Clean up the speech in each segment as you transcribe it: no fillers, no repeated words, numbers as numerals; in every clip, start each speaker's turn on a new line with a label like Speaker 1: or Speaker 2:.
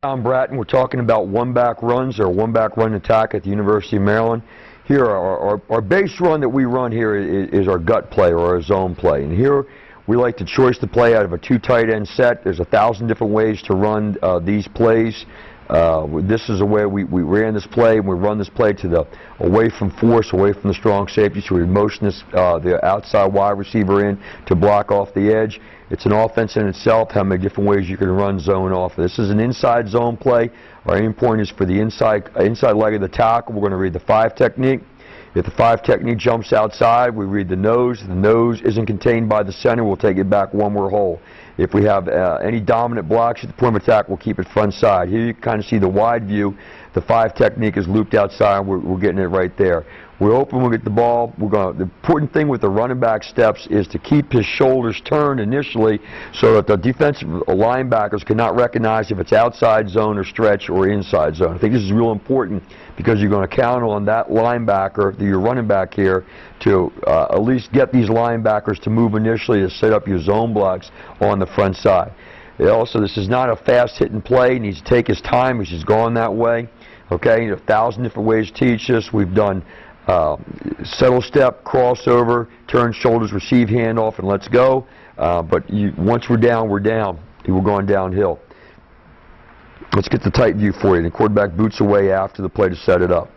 Speaker 1: I'm Bratton. We're talking about one-back runs or one-back run attack at the University of Maryland. Here, our base run that we run here is our gut play or our zone play. And here, we like to choice the play out of a two tight end set. There's 1,000 different ways to run these plays. This is a way we ran this play, and we run this play to the away from force, away from the strong safety, so we motion this, the outside wide receiver in to block off the edge. It's an offense in itself, how many different ways you can run zone off. This is an inside zone play. Our aim point is for the inside leg of the tackle. We're going to read the 5 technique. If the 5 technique jumps outside, we read the nose. If the nose isn't contained by the center, we'll take it back one more hole. If we have any dominant blocks at the point of attack, we'll keep it front side. Here you kind of see the wide view. The 5 technique is looped outside. We're getting it right there. We're open, we'll get the ball. The important thing with the running back steps is to keep his shoulders turned initially so that the defensive linebackers cannot recognize if it's outside zone or stretch or inside zone. I think this is real important because you're going to count on that linebacker, your running back here, to at least get these linebackers to move initially to set up your zone blocks on the front side. Also, this is not a fast-hitting play. He needs to take his time. He's just going that way. Okay, 1,000 different ways to teach this. We've done settle step, crossover, turn shoulders, receive handoff, and let's go. But once we're down, we're down. We're going downhill. Let's get the tight view for you. The quarterback boots away after the play to set it up.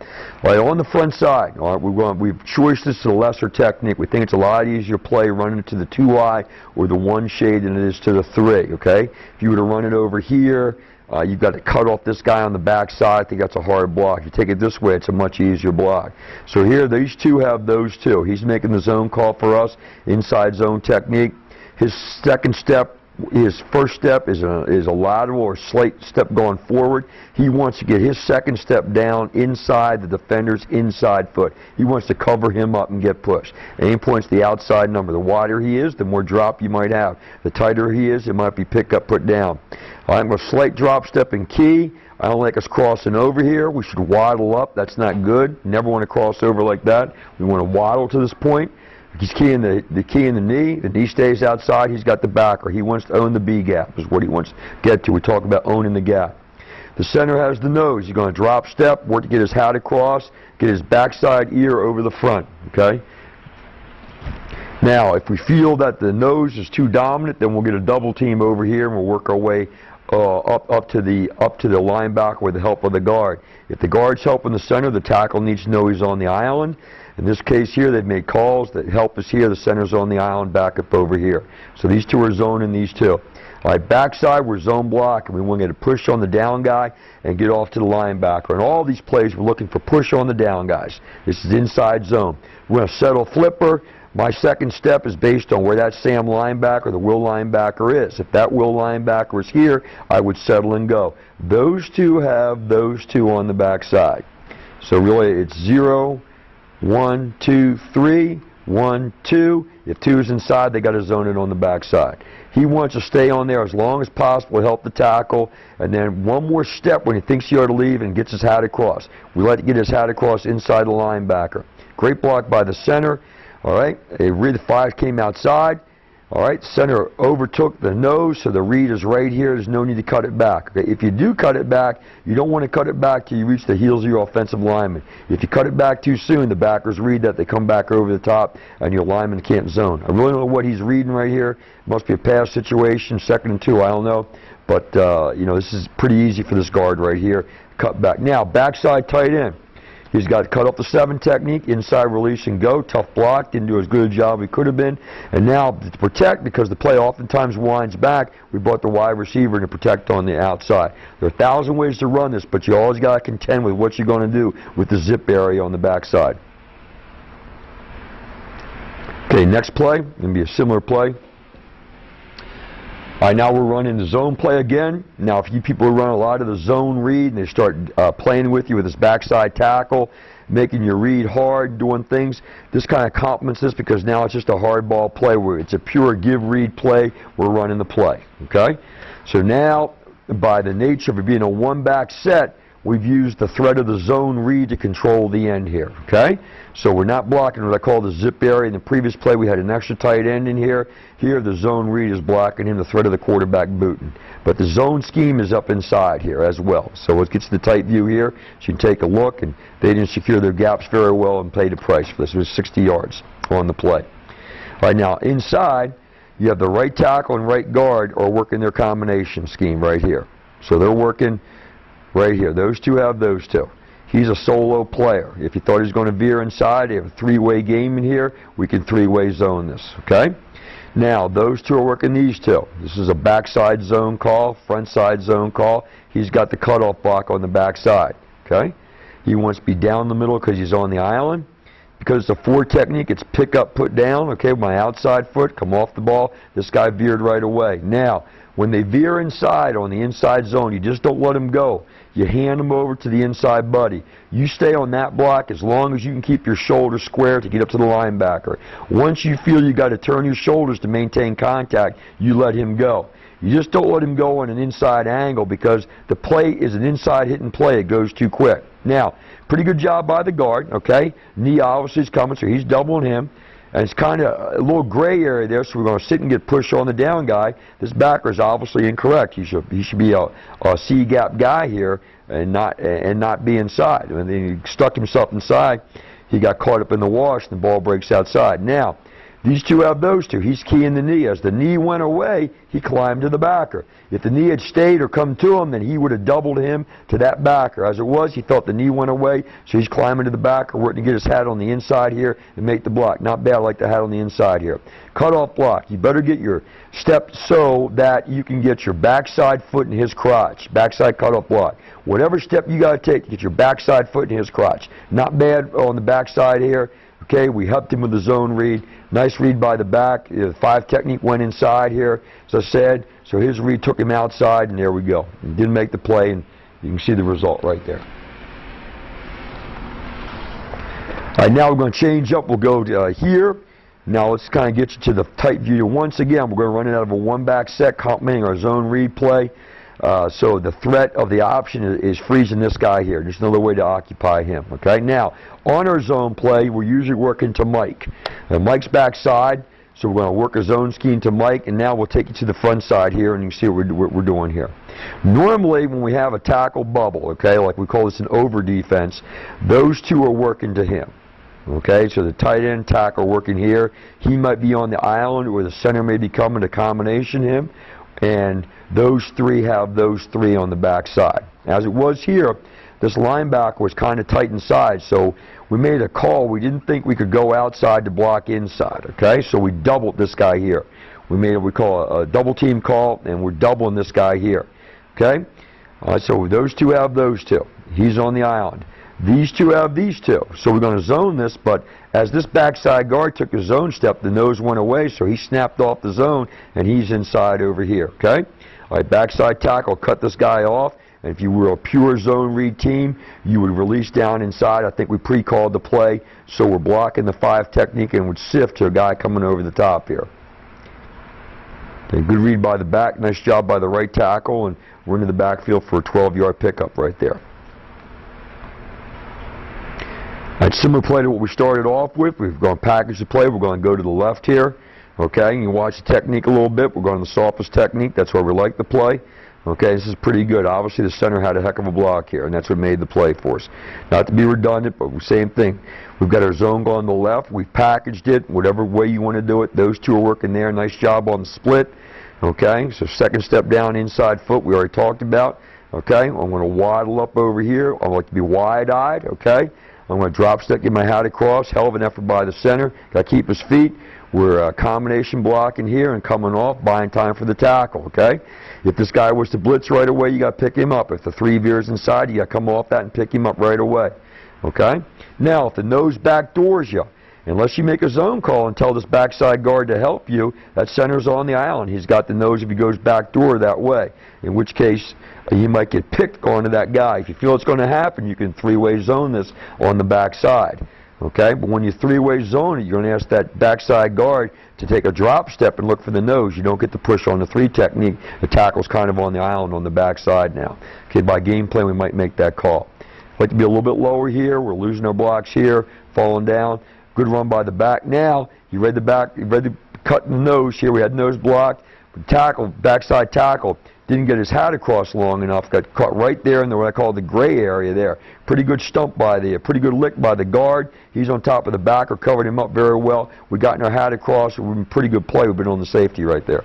Speaker 1: All right, on the front side, all right, we've choiced this to the lesser technique. We think it's a lot easier play running it to the 2-eye or the 1 shade than it is to the 3, okay? If you were to run it over here, you've got to cut off this guy on the backside. I think that's a hard block. If you take it this way, it's a much easier block. So here, these two have those two. He's making the zone call for us, inside zone technique. His second step, his first step is a lateral or slight step going forward. He wants to get his second step down inside the defender's inside foot. He wants to cover him up and get pushed. Aim point's the outside number. The wider he is, the more drop you might have. The tighter he is, it might be pick up, put down. I'm a slight drop step in key. I don't like us crossing over here. We should waddle up. That's not good. Never want to cross over like that. We want to waddle to this point. He's keying the key in the knee stays outside, he's got the backer. He wants to own the B gap is what he wants to get to. We talk about owning the gap. The center has the nose. He's going to drop step, work to get his hat across, get his backside ear over the front, okay? Now, if we feel that the nose is too dominant, then we'll get a double team over here and we'll work our way up to the linebacker with the help of the guard. If the guard's helping the center, the tackle needs to know he's on the island. In this case here, they've made calls that help us here. The center's on the island, back up over here. So these two are zoning these two. All right, backside, we're zone block, and we want to get a push on the down guy and get off to the linebacker. And all these plays, we're looking for push on the down guys. This is inside zone. We're going to settle flipper. My second step is based on where that Sam linebacker, the will linebacker is. If that will linebacker is here, I would settle and go. Those two have those two on the backside. So really, it's 0, 1, 2, 3, 1, 2. If 2 is inside, they got to zone it on the backside. He wants to stay on there as long as possible, help the tackle, and then one more step when he thinks he ought to leave and gets his hat across. We like to get his hat across inside the linebacker. Great block by the center. All right, a read 5 came outside. All right, center overtook the nose, so the read is right here. There's no need to cut it back. Okay? If you do cut it back, you don't want to cut it back till you reach the heels of your offensive lineman. If you cut it back too soon, the backers read that, they come back over the top, and your lineman can't zone. I really don't know what he's reading right here. It must be a pass situation, 2nd and 2, I don't know. But, this is pretty easy for this guard right here. Cut back. Now, backside tight end. He's got to cut off the 7 technique, inside release and go. Tough block, didn't do as good a job he could have been. And now to protect, because the play oftentimes winds back, we brought the wide receiver to protect on the outside. There are 1,000 ways to run this, but you always got to contend with what you're going to do with the zip area on the backside. Okay, next play, going to be a similar play. All right, now we're running the zone play again. Now, if you people run a lot of the zone read and they start playing with you with this backside tackle, making your read hard, doing things, this kind of complements this because now it's just a hard ball play where it's a pure give-read play. We're running the play, okay? So now, by the nature of it being a one-back set, we've used the threat of the zone read to control the end here, okay? So we're not blocking what I call the zip area. In the previous play, we had an extra tight end in here. Here, the zone read is blocking him, the threat of the quarterback booting. But the zone scheme is up inside here as well. So let's get to the tight view here. So you can take a look, and they didn't secure their gaps very well and paid the price for this. It was 60 yards on the play. All right, now inside, you have the right tackle and right guard are working their combination scheme right here. So they're working right here. Those two have those two. He's a solo player. If you thought he was going to veer inside, they have a three-way game in here. We can three-way zone this, okay? Now, those two are working these two. This is a backside zone call, front side zone call. He's got the cutoff block on the backside, okay? He wants to be down the middle because he's on the island. Because it's a 4 technique, it's pick up, put down, okay, my outside foot, come off the ball. This guy veered right away. Now, when they veer inside on the inside zone, you just don't let them go. You hand them over to the inside buddy. You stay on that block as long as you can keep your shoulders square to get up to the linebacker. Once you feel you got to turn your shoulders to maintain contact, you let him go. You just don't let him go on an inside angle because the play is an inside hitting play. It goes too quick. Now, pretty good job by the guard, okay? Knee obviously is coming, so he's doubling him. And it's kind of a little gray area there, so we're going to sit and get pushed on the down guy. This backer is obviously incorrect. He should be a C-gap guy here and not be inside. And then he stuck himself inside. He got caught up in the wash, and the ball breaks outside. Now, these two have those two. He's keying the knee. As the knee went away, he climbed to the backer. If the knee had stayed or come to him, then he would have doubled him to that backer. As it was, he thought the knee went away, so he's climbing to the backer, working to get his hat on the inside here and make the block. Not bad, like the hat on the inside here. Cutoff block. You better get your step so that you can get your backside foot in his crotch. Backside cutoff block. Whatever step you got to take to get your backside foot in his crotch. Not bad on the backside here. Okay, we helped him with the zone read. Nice read by the back. The 5 technique went inside here, as I said. So his read took him outside, and there we go. He didn't make the play, and you can see the result right there. All right, now we're going to change up. We'll go to, here. Now let's kind of get you to the tight view. Once again, we're going to run it out of a one-back set, complementing our zone read play. So the threat of the option is freezing this guy here. There's another way to occupy him. Okay. Now on our zone play, we're usually working to Mike. Mike's backside, so we're going to work a zone scheme to Mike. And now we'll take you to the front side here, and you can see what we're doing here. Normally, when we have a tackle bubble, okay, like we call this an over defense, those two are working to him. Okay, so the tight end tackle working here. He might be on the island, or the center may be coming to combination him. And those three have those three on the backside. As it was here, this linebacker was kind of tight inside, so we made a call. We didn't think we could go outside to block inside, okay? So we doubled this guy here. We made what we call a double team call, and we're doubling this guy here, okay? All right, so those two have those two. He's on the island. These two have these two. So we're going to zone this, but as this backside guard took a zone step, the nose went away, so he snapped off the zone, and he's inside over here, okay? All right, backside tackle, cut this guy off, and if you were a pure zone read team, you would release down inside. I think we pre-called the play, so we're blocking the 5 technique and would sift to a guy coming over the top here. Okay, good read by the back, nice job by the right tackle, and we're into the backfield for a 12-yard pickup right there. All right, similar play to what we started off with. We've gone package the play. We're going to go to the left here. Okay, you can watch the technique a little bit. We're going to the softest technique. That's where we like the play. Okay, this is pretty good. Obviously, the center had a heck of a block here, and that's what made the play for us. Not to be redundant, but same thing. We've got our zone going to the left. We've packaged it, whatever way you want to do it. Those two are working there. Nice job on the split. Okay, so second step down, inside foot, we already talked about. Okay, I'm going to waddle up over here. I like to be wide-eyed. Okay. I'm going to drop step, get my hat across. Hell of an effort by the center. Got to keep his feet. We're combination blocking here and coming off, buying time for the tackle, okay? If this guy was to blitz right away, you got to pick him up. If the 3 veers inside, you got to come off that and pick him up right away, okay? Now, if the nose backdoors you, unless you make a zone call and tell this backside guard to help you, that center's on the island. He's got the nose if he goes backdoor that way, in which case you might get picked going to that guy. If you feel it's going to happen, you can 3-way zone this on the backside. Okay, but when you three-way zone it, you're going to ask that backside guard to take a drop step and look for the nose. You don't get the push on the three technique. The tackle's kind of on the island on the backside now. Okay, by game plan we might make that call. Like to be a little bit lower here. We're losing our blocks here, falling down. Good run by the back. Now you read the back. You read the cut in the nose here. We had nose blocked. Tackle, backside tackle. Didn't get his hat across long enough. Got caught right there in the what I call the gray area there. Pretty good stump by the, pretty good lick by the guard. He's on top of the backer, covered him up very well. We got our hat across. We've been pretty good play. We've been on the safety right there.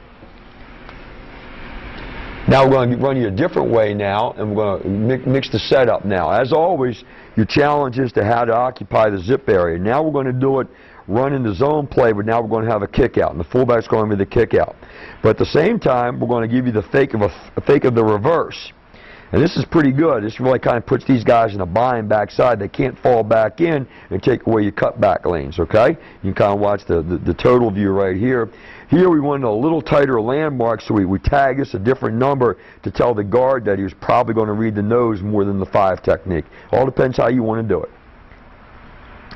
Speaker 1: Now we're going to run you a different way now, and we're going to mix the setup now. As always, your challenge is to how to occupy the zip area. Now we're going to do it running the zone play, but now we're going to have a kick out, and the fullback's going to be the kick out. But at the same time, we're going to give you the fake of the reverse. And this is pretty good. This really kind of puts these guys in a bind backside. They can't fall back in and take away your cutback lanes, okay? You can kind of watch the total view right here. Here we wanted a little tighter landmark, so we tag this a different number to tell the guard that he was probably going to read the nose more than the 5 technique. All depends how you want to do it.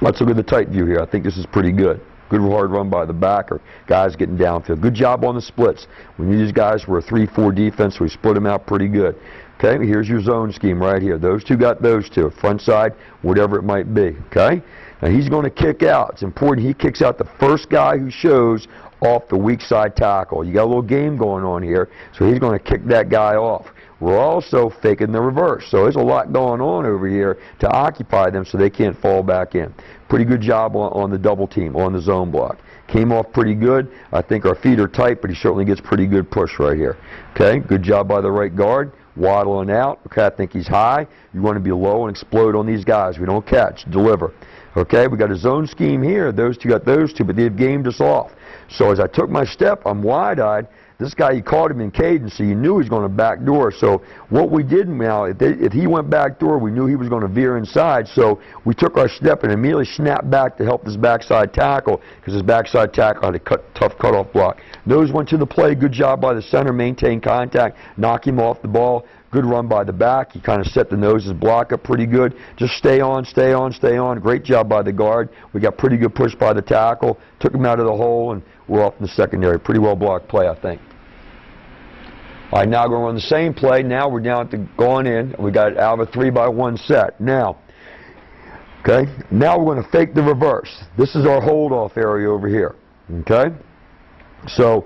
Speaker 1: Let's look at the tight view here. I think this is pretty good. Good hard run by the backer. Guys getting downfield. Good job on the splits. We knew these guys were a 3-4 defense, so we split them out pretty good. Okay, here's your zone scheme right here. Those two got those two. Front side, whatever it might be. Okay? Now he's going to kick out. It's important he kicks out the first guy who shows off the weak side tackle. You got a little game going on here, so he's going to kick that guy off. We're also faking the reverse. So there's a lot going on over here to occupy them so they can't fall back in. Pretty good job on the double team, on the zone block. Came off pretty good. I think our feet are tight, but he certainly gets pretty good push right here. Okay, good job by the right guard. Waddling out. Okay, I think he's high. You want to be low and explode on these guys. We don't catch, deliver. Okay, we got a zone scheme here. Those two got those two, but they've gamed us off. So as I took my step, I'm wide-eyed. This guy, you caught him in cadence, so you knew he was going to backdoor. So what we did now, if he went backdoor, we knew he was going to veer inside. So we took our step and immediately snapped back to help his backside tackle, because his backside tackle had a tough cutoff block. Nose went to the play. Good job by the center. Maintain contact. Knock him off the ball. Good run by the back. He kind of set the nose's block up pretty good. Just stay on, stay on, stay on. Great job by the guard. We got pretty good push by the tackle. Took him out of the hole, and we're off in the secondary. Pretty well blocked play, I think. All right, now we're going to run the same play. Now we're down to going in. We got out of a 3-by-1 set. Now, okay, now we're going to fake the reverse. This is our hold-off area over here. Okay? So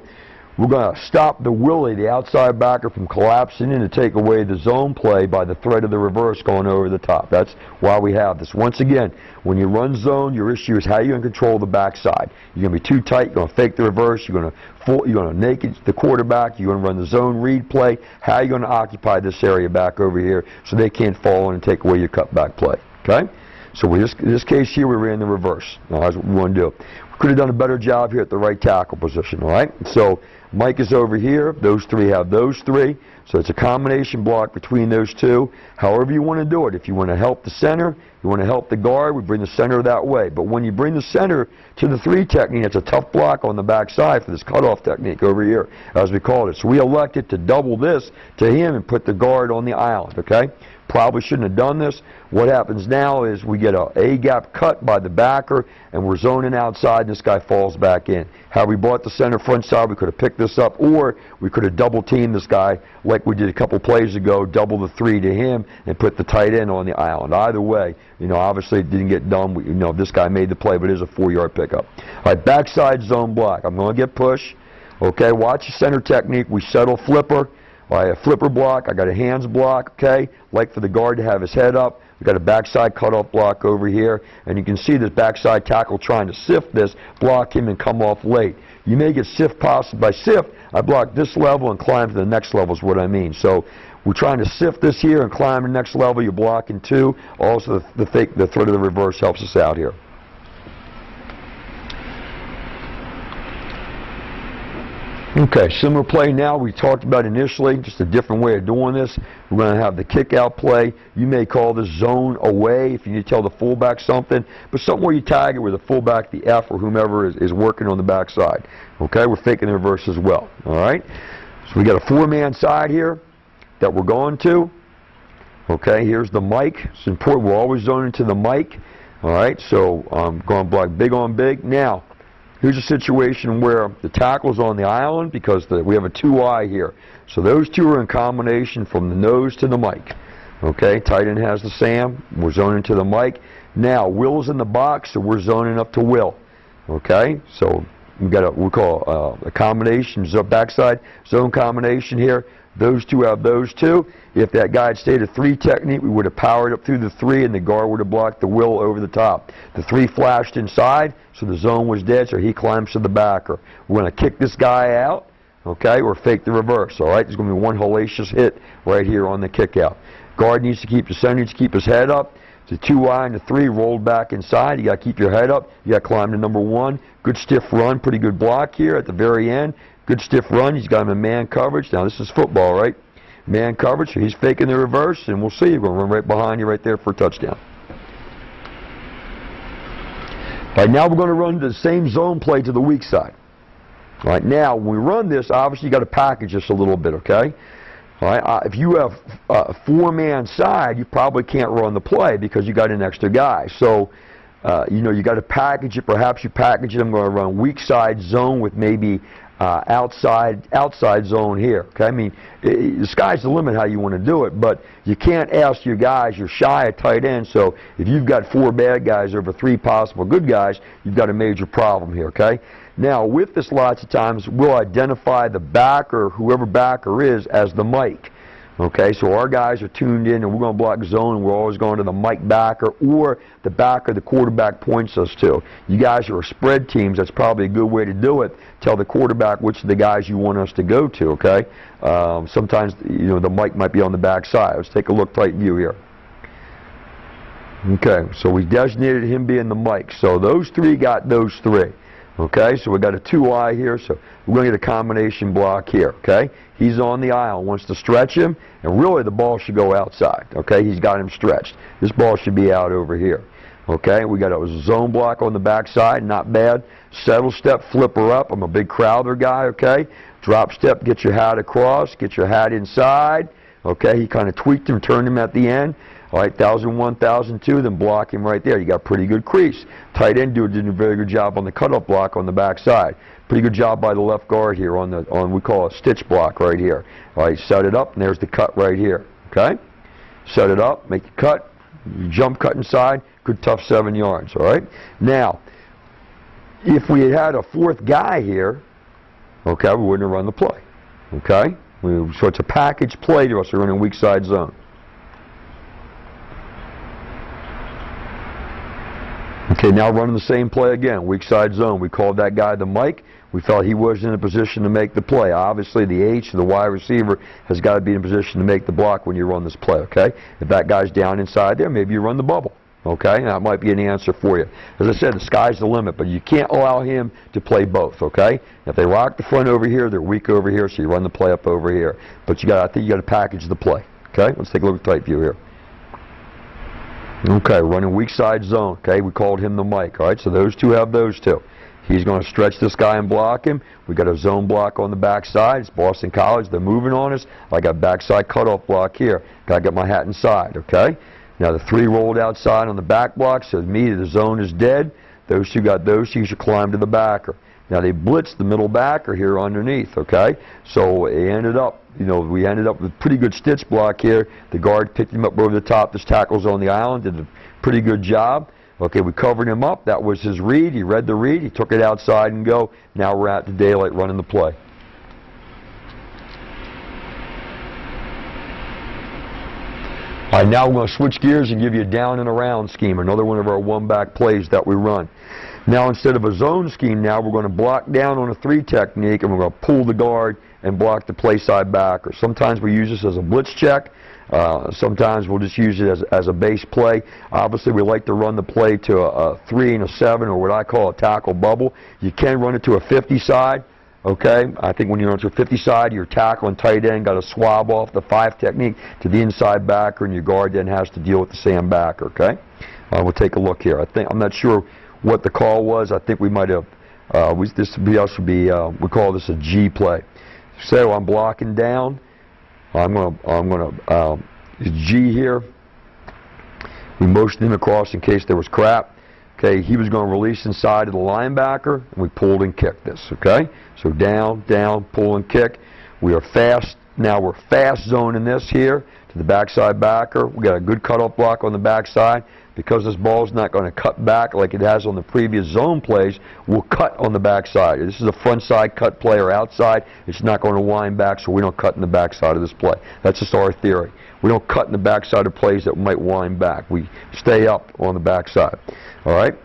Speaker 1: we're going to stop the Willie, the outside backer, from collapsing in to take away the zone play by the threat of the reverse going over the top. That's why we have this. Once again, when you run zone, your issue is how you're going to control the backside. You're going to be too tight. You're going to fake the reverse. You're going to naked the quarterback. You're going to run the zone read play. How are you going to occupy this area back over here so they can't fall in and take away your cutback play? Okay? So in this case here, we ran the reverse. Now, that's what we want to do. We could have done a better job here at the right tackle position, all right? So Mike is over here. Those three have those three. So it's a combination block between those two. However you want to do it. If you want to help the center, you want to help the guard, we bring the center that way. But when you bring the center to the 3 technique, it's a tough block on the backside for this cutoff technique over here, as we called it. So we elected to double this to him and put the guard on the island, okay? Probably shouldn't have done this. What happens now is we get a A-gap cut by the backer, and we're zoning outside, and this guy falls back in. Had we brought the center front side, we could have picked this up, or we could have double-teamed this guy like we did a couple plays ago, double the 3 to him, and put the tight end on the island. Either way, you know, obviously it didn't get done. You know, this guy made the play, but it is a 4-yard pickup. All right, backside zone block. I'm going to get push. Okay, watch the center technique. We settle flipper. I have a flipper block. I got a hands block, okay? Like for the guard to have his head up. We've got a backside cutoff block over here. And you can see this backside tackle trying to sift this, block him, and come off late. You may get sift possible. By sift, I block this level and climb to the next level is what I mean. So we're trying to sift this here and climb to the next level. You're blocking 2. Also, the threat of the reverse helps us out here. Okay, similar play now we talked about initially, just a different way of doing this. We're going to have the kick-out play. You may call this zone away if you need to tell the fullback something, but something where you tag it with the fullback, the F, or whomever is working on the backside. Okay, we're faking the reverse as well. All right, so we got a 4-man side here that we're going to. Okay, here's the mic. It's important. We're always zoning to the mic. All right, so I'm going to block big on big. Now, here's a situation where the tackle's on the island because we have a 2-eye here. So those two are in combination from the nose to the mic. Okay, tight end has the Sam. We're zoning to the mic. Now, Will's in the box, so we're zoning up to Will. Okay, so we've got we call a combination, backside zone combination here. Those two have those two. If that guy had stayed a 3 technique, we would have powered up through the 3 and the guard would have blocked the Will over the top. The 3 flashed inside, so the zone was dead, so he climbs to the backer. We're going to kick this guy out, okay, or fake the reverse, all right? There's going to be one hellacious hit right here on the kick out. Guard needs to keep, the center needs to keep his head up. The 2-eye and the 3 rolled back inside. You got to keep your head up. You got to climb to number 1. Good stiff run, pretty good block here at the very end. Good stiff run. He's got him in man coverage. Now this is football, right? Man coverage. So he's faking the reverse, and we'll see. He's going to run right behind you right there for a touchdown. All right, now we're going to run the same zone play to the weak side. All right, now when we run this, obviously you got to package this a little bit, okay? All right, if you have a 4-man side, you probably can't run the play because you got an extra guy. So, you know, you got to package it. Perhaps you package it. I'm going to run weak side zone with maybe outside zone here. Okay, I mean, the sky's the limit how you want to do it, but you can't ask your guys. You're shy at tight end, so if you've got 4 bad guys over 3 possible good guys, you've got a major problem here. Okay. Now, with this, lots of times we'll identify the backer, whoever backer is, as the mic. Okay, so our guys are tuned in, and we're going to block zone, and we're always going to the mic backer or the backer the quarterback points us to. You guys are spread teams. That's probably a good way to do it. Tell the quarterback which of the guys you want us to go to. Okay, sometimes you know the mic might be on the back side. Let's take a look, tight view here. Okay, so we designated him being the mic. So those 3 got those 3. Okay, so we got a 2-eye here, so we're going to get a combination block here, okay? He's on the aisle, wants to stretch him, and really the ball should go outside, okay? He's got him stretched. This ball should be out over here, okay? We got a zone block on the backside, not bad. Settle step, flipper up. I'm a big Crowder guy, okay? Drop step, get your hat across, get your hat inside, okay? He kind of tweaked him, turned him at the end. All right, 1,001, 1,002, then block him right there. You got pretty good crease. Tight end did a very good job on the cutoff block on the backside. Pretty good job by the left guard here on we call a stitch block right here. All right, set it up, and there's the cut right here. Okay, set it up, make the cut, jump cut inside, good tough 7 yards. All right. Now, if we had a 4th guy here, okay, we wouldn't have run the play. Okay, so it's a package play to us. We're running weak side zone. Okay, now running the same play again, weak side zone. We called that guy the mic. We felt he was in a position to make the play. Obviously, the H, the wide receiver, has got to be in a position to make the block when you run this play, okay? If that guy's down inside there, maybe you run the bubble, okay? That might be an answer for you. As I said, the sky's the limit, but you can't allow him to play both, okay? If they rock the front over here, they're weak over here, so you run the play up over here. But I think you got to package the play, okay? Let's take a look at the tight view here. Okay, running weak side zone. Okay, we called him the mic. All right, so those 2 have those 2. He's going to stretch this guy and block him. We got a zone block on the backside. It's Boston College. They're moving on us. I got backside cutoff block here. Got to get my hat inside. Okay. Now the 3 rolled outside on the back block. So to me, the zone is dead. Those 2 got those 2. You should climb to the backer. Now they blitzed the middle backer here underneath. Okay. So it ended up. You know, we ended up with a pretty good stitch block here. The guard picked him up over the top. This tackle's on the island, did a pretty good job. Okay, we covered him up. That was his read. He read the read. He took it outside and go. Now we're out to daylight running the play. All right, now we're going to switch gears and give you a down and around scheme, another one of our 1-back plays that we run. Now instead of a zone scheme, now we're going to block down on a 3 technique, and we're going to pull the guard and block the play side backer. Sometimes we use this as a blitz check. Sometimes we'll just use it as a base play. Obviously, we like to run the play to a 3 and a 7, or what I call a tackle bubble. You can run it to a 50 side. Okay, I think when you run to a 50 side, your tackle and tight end got to swab off the 5 technique to the inside backer, and your guard then has to deal with the Sam backer. Okay, we'll take a look here. I'm not sure what the call was. I think we might have. This should be. We call this a G play. So I'm blocking down. I'm gonna G here. We motioned him across in case there was crap. Okay, he was going to release inside of the linebacker, and we pulled and kicked this, okay? So down, down, pull and kick. We are fast. Now we're fast zoning this here to the backside backer. We got a good cutoff block on the backside. Because this ball's not going to cut back like it has on the previous zone plays, we'll cut on the backside. This is a front side cut play or outside. It's not going to wind back, so we don't cut in the backside of this play. That's just our theory. We don't cut in the backside of plays that might wind back. We stay up on the backside. All right?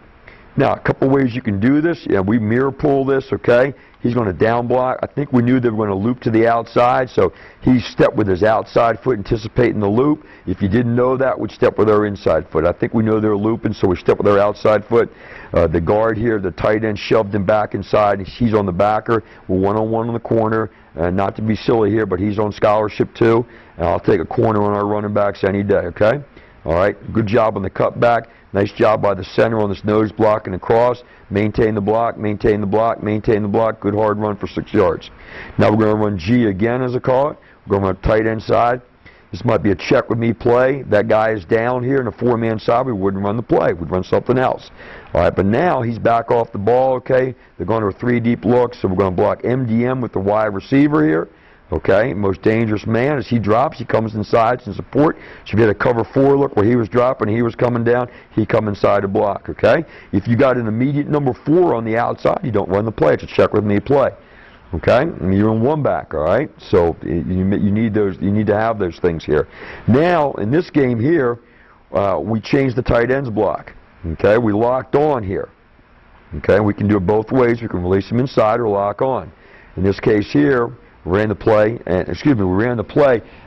Speaker 1: Now, a couple ways you can do this. Yeah, we mirror pull this, okay? He's going to down block. I think we knew they were going to loop to the outside, so he stepped with his outside foot anticipating the loop. If you didn't know that, we'd step with our inside foot. I think we know they're looping, so we step with our outside foot. The guard here, the tight end, shoved him back inside. He's on the backer. We're one-on-one on the corner. Not to be silly here, but he's on scholarship too. And I'll take a corner on our running backs any day, okay? All right, good job on the cutback. Nice job by the center on this nose block and across. Maintain the block, maintain the block, maintain the block. Good hard run for 6 yards. Now we're going to run G again, as I call it. We're going to run tight end side. This might be a check with me play. That guy is down here in a four-man side. We wouldn't run the play. We'd run something else. All right, but now he's back off the ball, okay? They're going to a three-deep look, so we're going to block MDM with the wide receiver here. Okay, most dangerous man. As he drops, he comes inside in support. So if you had a cover 4 look where he was dropping, he was coming down, he come inside to block, okay? If you got an immediate number 4 on the outside, you don't run the play. It's a check with me play, okay? And you're in one back, all right? So you need those. You need to have those things here. Now, in this game here, we changed the tight ends block, okay? We locked on here, okay? We can do it both ways. We can release them inside or lock on. In this case here, we ran the play,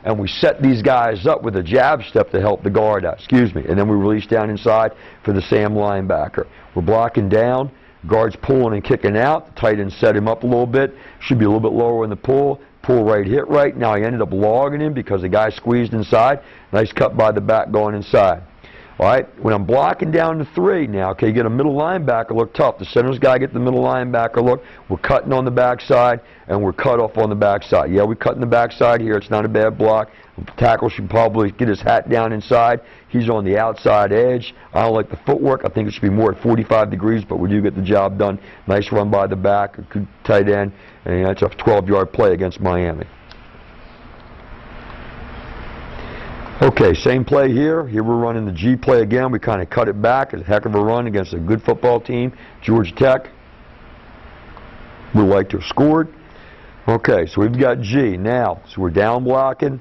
Speaker 1: and we set these guys up with a jab step to help the guard out, and then we release down inside for the Sam linebacker. We're blocking down, guard's pulling and kicking out, the tight end set him up a little bit, should be a little bit lower in the pull right, hit right. Now he ended up logging him because the guy squeezed inside. Nice cut by the back going inside. All right, when I'm blocking down to 3 now, okay, you get a middle linebacker look tough. The center's got to get the middle linebacker look. We're cutting on the backside, and we're cut off on the backside. Yeah, we're cutting the backside here. It's not a bad block. The tackle should probably get his hat down inside. He's on the outside edge. I don't like the footwork. I think it should be more at 45 degrees, but we do get the job done. Nice run by the back, a good tight end, and that's a 12-yard play against Miami. Okay, same play here. Here we're running the G play again. We kind of cut it back. It's a heck of a run against a good football team, Georgia Tech. We'd like to have scored. Okay, so we've got G now. So we're down blocking.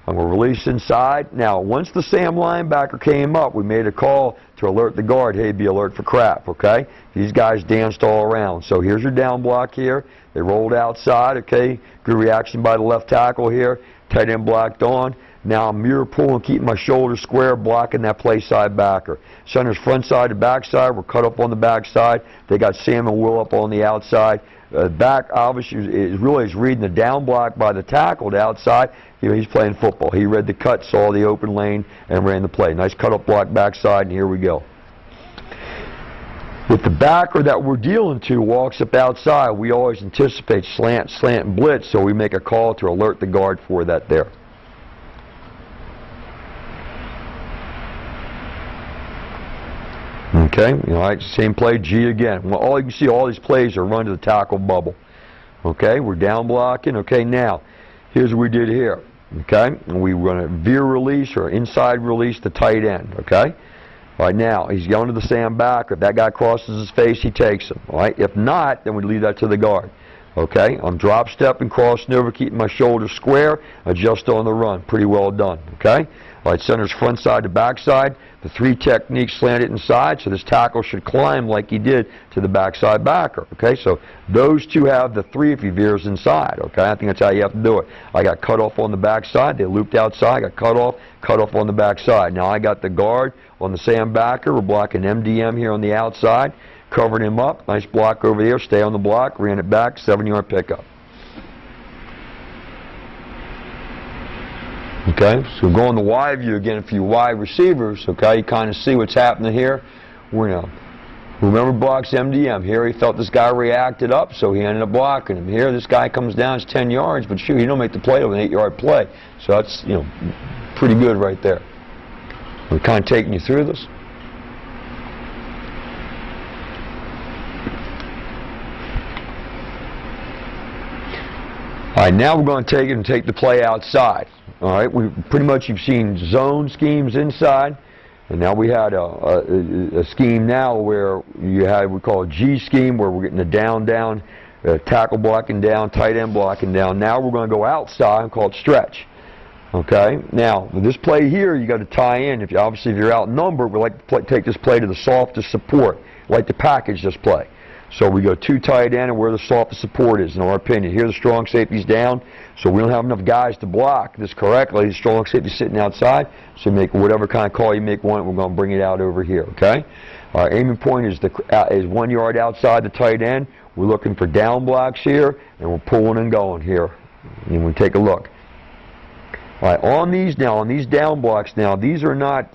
Speaker 1: I'm going to release inside. Now, once the Sam linebacker came up, we made a call to alert the guard, hey, be alert for crap, okay? These guys danced all around. So here's your down block here. They rolled outside, okay? Good reaction by the left tackle here. Tight end blocked on. Now I'm mirror pulling, keeping my shoulders square, blocking that play side backer. Center's front side to back side. We're cut up on the back side. They got Sam and Will up on the outside. Back obviously is reading the down block by the tackle to outside. He's playing football. He read the cut, saw the open lane, and ran the play. Nice cut up block backside, and here we go. If the backer that we're dealing to walks up outside, we always anticipate slant, and blitz, so we make a call to alert the guard for that there. Okay, all right, same play, G again. Well, all you can see, all these plays are run to the tackle bubble. Okay, we're down blocking. Okay, now, here's what we did here. Okay, and we run a veer release or inside release to tight end. Okay, all right, now, he's going to the Sam back. If that guy crosses his face, he takes him. All right, if not, then we leave that to the guard. Okay, I'm drop stepping, crossing over, keeping my shoulders square, adjust on the run. Pretty well done. Okay, all right, center's front side to back side. The 3 techniques slant it inside, so this tackle should climb like he did to the backside backer. Okay, so those 2 have the 3 if he veers inside. Okay, I think that's how you have to do it. I got cut off on the backside. They looped outside. I got cut off on the backside. Now I got the guard on the Sam backer. We're blocking MDM here on the outside. Covered him up. Nice block over there. Stay on the block. Ran it back. 7-yard pickup. Okay, so going to wide view again for you wide receivers. Okay, you kind of see what's happening here. We're now, remember blocks MDM. Here he felt this guy reacted up, so he ended up blocking him. Here this guy comes down, it's 10 yards, but shoot, he don't make the play of an 8-yard play. So that's, pretty good right there. I'm kind of taking you through this. All right, now we're going to take it and take the play outside. All right, you've seen zone schemes inside, and now we had a scheme now where you had what we call a G scheme, where we're getting a down, tackle blocking down, tight end blocking down. Now we're going to go outside and call it stretch. Okay, now with this play here, you got to tie in. If you're outnumbered, we like to take this play to the softest support. We like to package this play. So we go two tight end and where the softest support is, in our opinion. Here the strong safety's down, so we don't have enough guys to block this correctly. The strong safety's sitting outside, so you make whatever kind of call you make one, we're going to bring it out over here, okay? Our aiming point is 1 yard outside the tight end. We're looking for down blocks here, and we're pulling and going here. And we take a look. All right, on these down blocks now, these are not,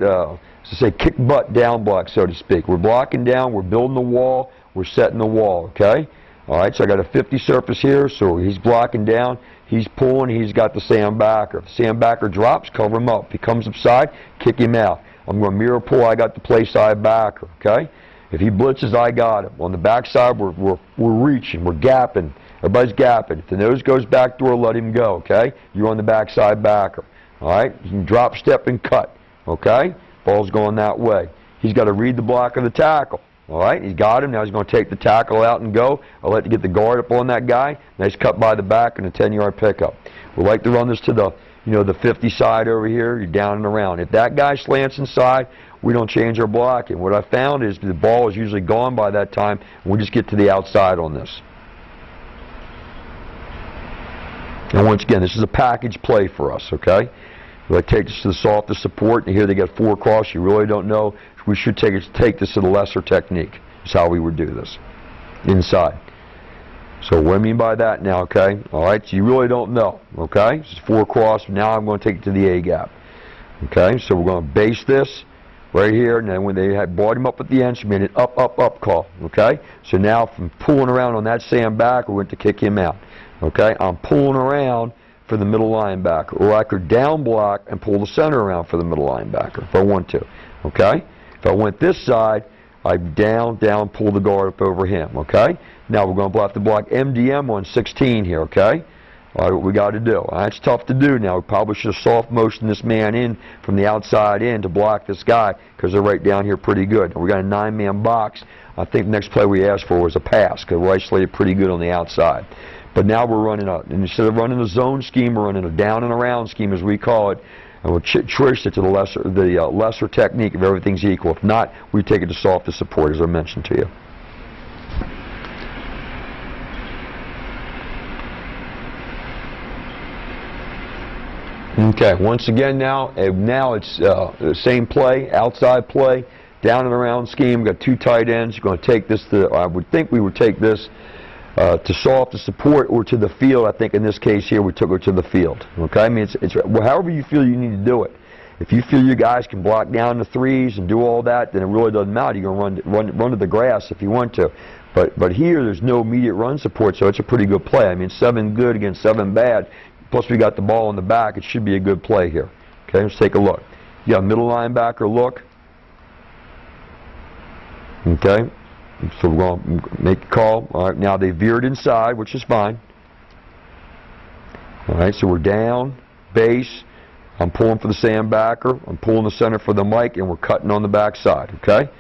Speaker 1: kick butt down blocks, so to speak. We're blocking down, we're building the wall, we're setting the wall, okay? All right, so I got a 50 surface here, so he's blocking down, he's pulling, he's got the sandbacker. If the sandbacker drops, cover him up. If he comes upside, kick him out. I'm going to mirror pull, I got the play side backer, okay? If he blitzes, I got him. On the backside, we're reaching, we're gapping. Everybody's gapping. If the nose goes back door, let him go, okay? You're on the backside backer, all right? You can drop, step, and cut, okay? Ball's going that way. He's got to read the block of the tackle. All right, he's got him. Now he's going to take the tackle out and go. I'll let you get the guard up on that guy. Nice cut by the back and a 10-yard pickup. We like to run this to the 50 side over here. You're down and around. If that guy slants inside, we don't change our blocking. What I found is the ball is usually gone by that time, and we just get to the outside on this. And once again, this is a package play for us, okay? We like to take this to the softest support, and here they get 4 across. You really don't know. We should take this to the lesser technique. Is how we would do this. Inside. So what I mean by that now, okay? All right, so you really don't know, okay? This is 4 across. Now I'm going to take it to the A gap. Okay, so we're going to base this right here, and then when they had brought him up at the end, she made an up call, okay? So now from pulling around on that sandbacker, we went to kick him out, okay? I'm pulling around for the middle linebacker, or I could down block and pull the center around for the middle linebacker if I want to, okay? If I went this side, I down, pull the guard up over him, okay? Now we're going to have to block MDM on 16 here, okay? All right, what we got to do. That's tough to do now. We probably should have soft motioned this man in from the outside in to block this guy because they're right down here pretty good. We got a 9-man box. I think the next play we asked for was a pass because we're isolated pretty good on the outside. But now we're running and instead of running a zone scheme, we're running a down and around scheme as we call it. And we'll choice it to the lesser technique if everything's equal. If not, we take it to softest support, as I mentioned to you. Okay, once again now it's the same play, outside play, down and around scheme. We've got 2 tight ends. You're going to take this I would think we would take this to soft support or to the field. I think in this case here we took it to the field. Okay, I mean it's however you feel you need to do it. If you feel you guys can block down the 3s and do all that, then it really doesn't matter. You're going to run to the grass if you want to. But here there's no immediate run support, so it's a pretty good play. I mean 7 good against 7 bad. Plus we got the ball in the back. It should be a good play here. Okay, let's take a look. You got middle linebacker look. Okay. So we're going to make a call. All right, now they veered inside, which is fine. All right, so we're down, base. I'm pulling for the sandbacker. I'm pulling the center for the mic, and we're cutting on the backside, okay?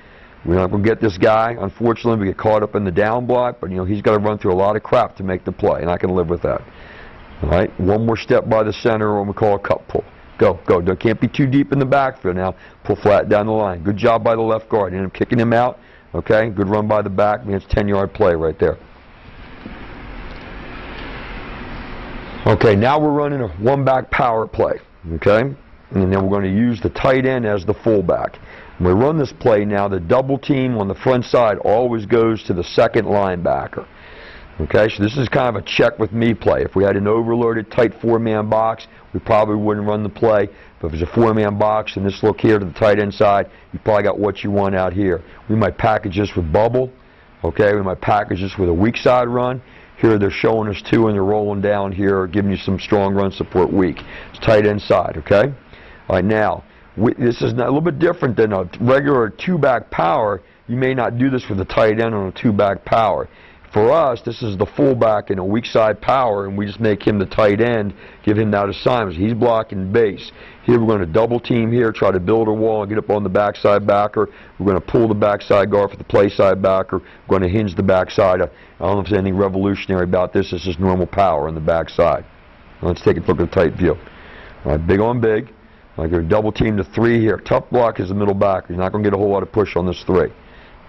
Speaker 1: We're not going to get this guy. Unfortunately, we get caught up in the down block, but, he's got to run through a lot of crap to make the play, and I can live with that. All right, one more step by the center, or what we call a cut pull. Go. Can't be too deep in the backfield now. Pull flat down the line. Good job by the left guard. And I'm kicking him out. Okay, good run by the back. I mean, it's a 10-yard play right there. Okay, now we're running a 1-back power play. Okay, and then we're going to use the tight end as the fullback. When we run this play now, the double team on the front side always goes to the second linebacker. Okay, so this is kind of a check with me play. If we had an overloaded tight 4-man box, we probably wouldn't run the play. But if it's a 4-man box and this look here to the tight end side, you probably got what you want out here. We might package this with bubble. Okay, we might package this with a weak side run. Here they're showing us 2 and they're rolling down here, giving you some strong run support weak. It's tight end side, okay? All right, now, This is not, a little bit different than a regular two-back power. You may not do this with a tight end on a two-back power. For us, this is the fullback in a weak side power, and we just make him the tight end, give him that assignment. He's blocking base. Here we're going to double team here, try to build a wall and get up on the backside backer. We're going to pull the backside guard for the play side backer. We're going to hinge the backside. I don't know if there's anything revolutionary about this. This is normal power on the backside. Let's take a look at the tight view. All right, big on big. I'm going to double team the 3 here. Tough block is the middle backer. You're not going to get a whole lot of push on this 3.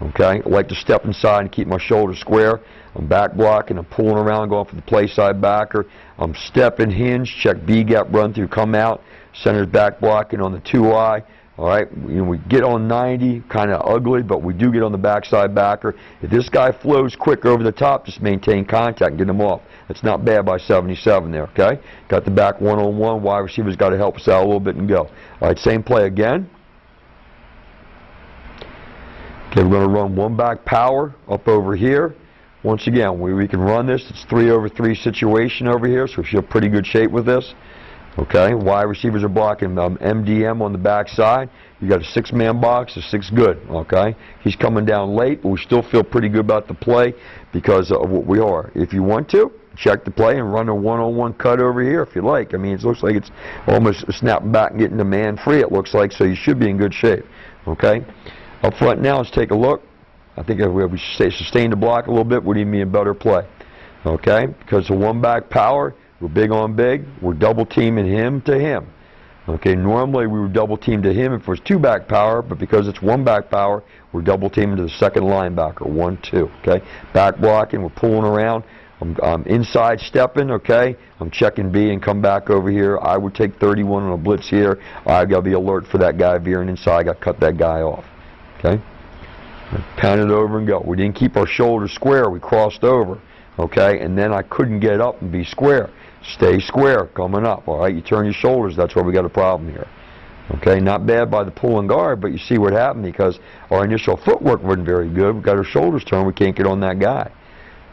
Speaker 1: Okay, I like to step inside and keep my shoulders square. I'm back blocking, I'm pulling around, going for the play side backer. I'm stepping hinge, check B gap, run through, come out. Center's back blocking on the 2-eye. All right, we get on 90, kind of ugly, but we do get on the backside backer. If this guy flows quick over the top, just maintain contact and get him off. It's not bad by 77 there, okay? Got the back one-on-one. Wide receiver's got to help us out a little bit and go. All right, same play again. Okay, we're going to run one back power up over here. Once again, we can run this. It's 3-over-3 situation over here, so we feel pretty good shape with this. Okay, wide receivers are blocking MDM on the backside. You got a 6-man box, a 6 good. Okay, he's coming down late, but we still feel pretty good about the play because of what we are. If you want to, check the play and run a one-on-one cut over here if you like. I mean, it looks like it's almost snapping back and getting the man free, it looks like, so you should be in good shape. Okay, up front now, let's take a look. I think if we sustain the block a little bit, we'd even be in better play. Okay, because of one back power, we're big on big. We're double teaming him to him. Okay, normally we would double team to him if it was 2 back power, but because it's 1 back power, we're double teaming to the second linebacker, 1-2. Okay, back blocking, we're pulling around. I'm inside stepping. Okay, I'm checking B and come back over here. I would take 31 on a blitz here. I got to be alert for that guy veering inside. I got to cut that guy off. Okay, pound it over and go. We didn't keep our shoulders square. We crossed over. Okay, and then I couldn't get up and be square. Stay square coming up. All right, you turn your shoulders. That's where we got a problem here. Okay, not bad by the pull and guard, but you see what happened because our initial footwork wasn't very good. We got our shoulders turned. We can't get on that guy.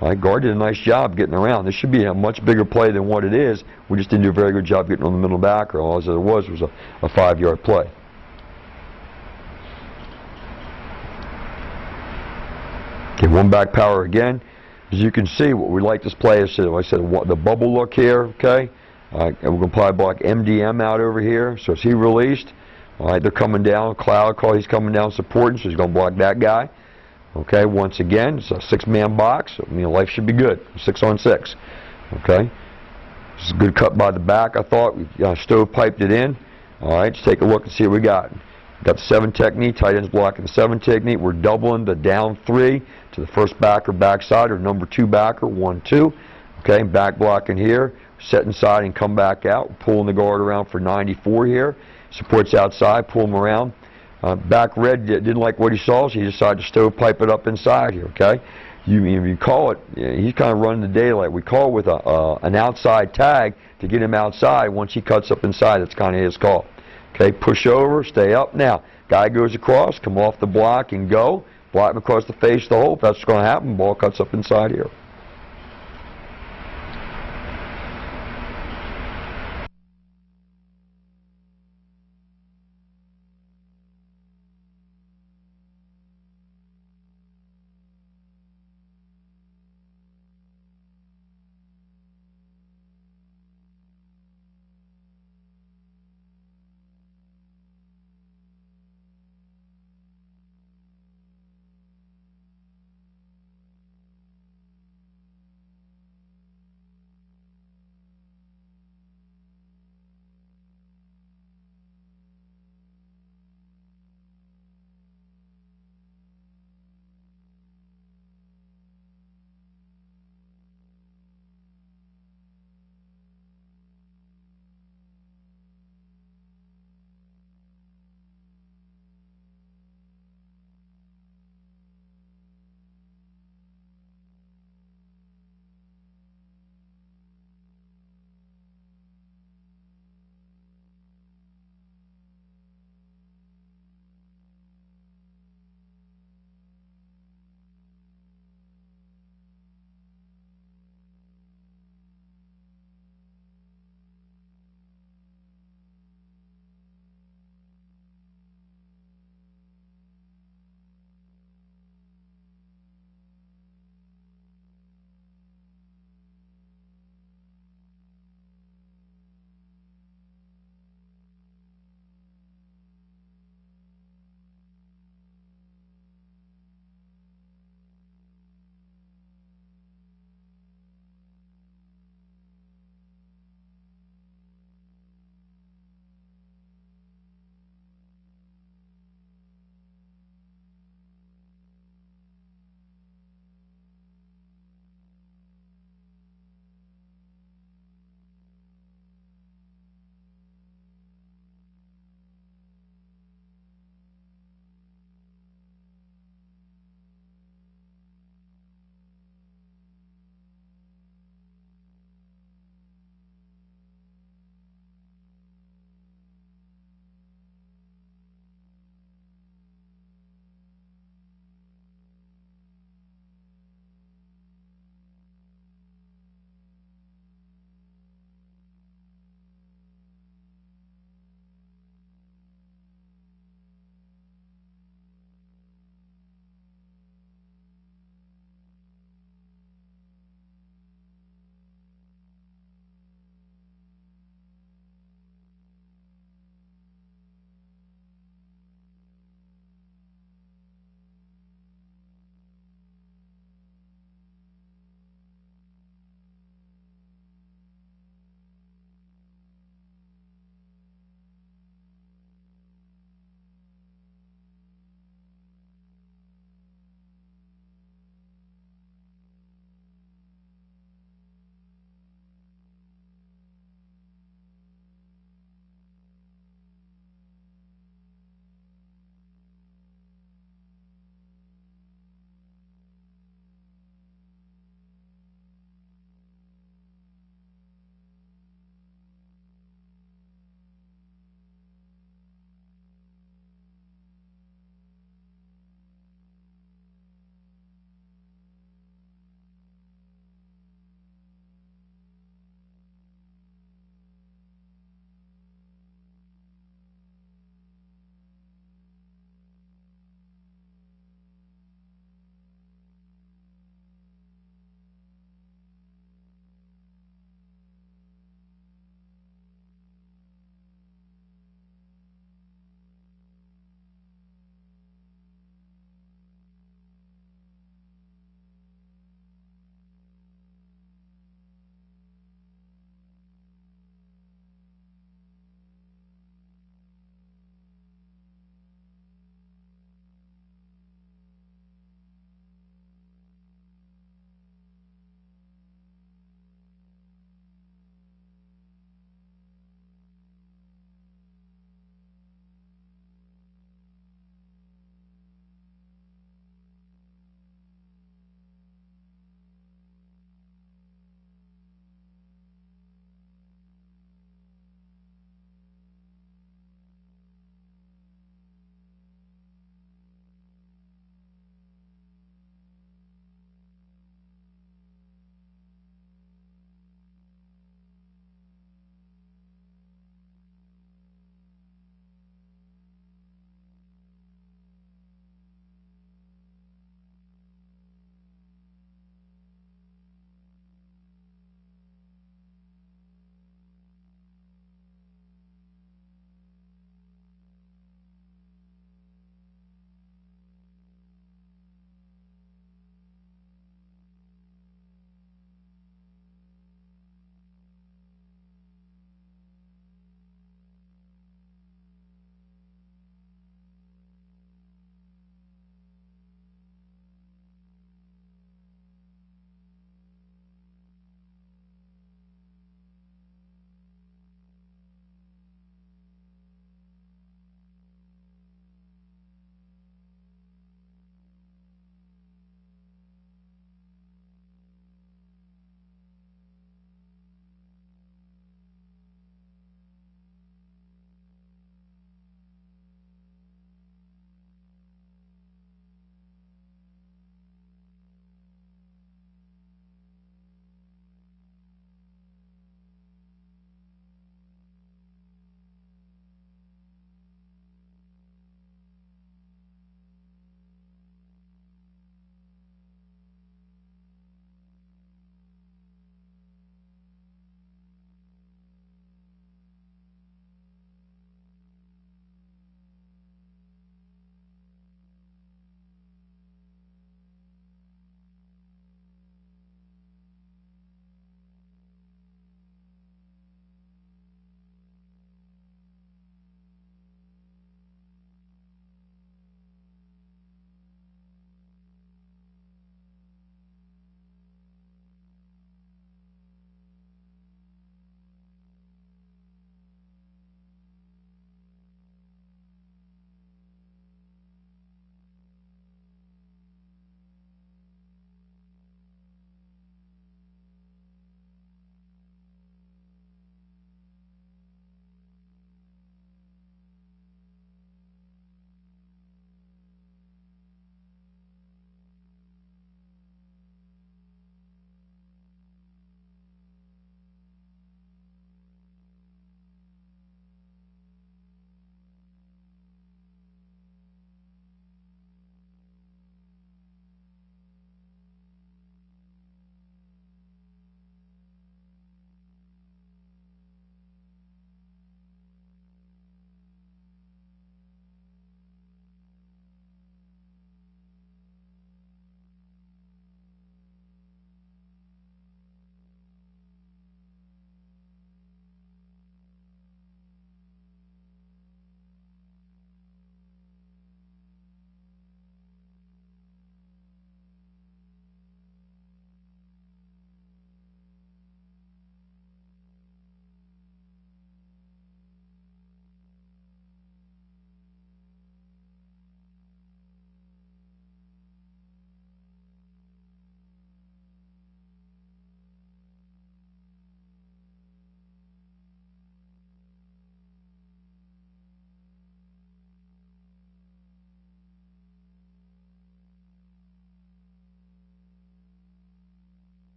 Speaker 1: All right, guard did a nice job getting around. This should be a much bigger play than what it is. We just didn't do a very good job getting on the middle backer. All it was a 5-yard play. Okay, one back power again. As you can see, what we like this play is, like I said, the bubble look here, okay? And we're going to probably block MDM out over here. So as he released, all right, they're coming down. Cloud call, he's coming down supporting, so he's going to block that guy. Okay, once again, it's a 6-man box. I mean, life should be good. 6-on-6. Okay, this is a good cut by the back, I thought. We stovepiped it in. All right, let's take a look and see what we got. Got the 7 technique, tight ends blocking the 7 technique. We're doubling the down 3 to the first backer backside or number 2 backer, 1-2. Okay, back blocking here, set inside and come back out. Pulling the guard around for 94 here. Supports outside, pull him around. Back red didn't like what he saw, so he decided to stovepipe it up inside here. Okay, you call it. He's kind of running the daylight. We call it with an outside tag to get him outside. Once he cuts up inside, that's kind of his call. Okay, push over, stay up. Now, guy goes across, come off the block and go. Block him across the face of the hole. If that's what's going to happen, ball cuts up inside here.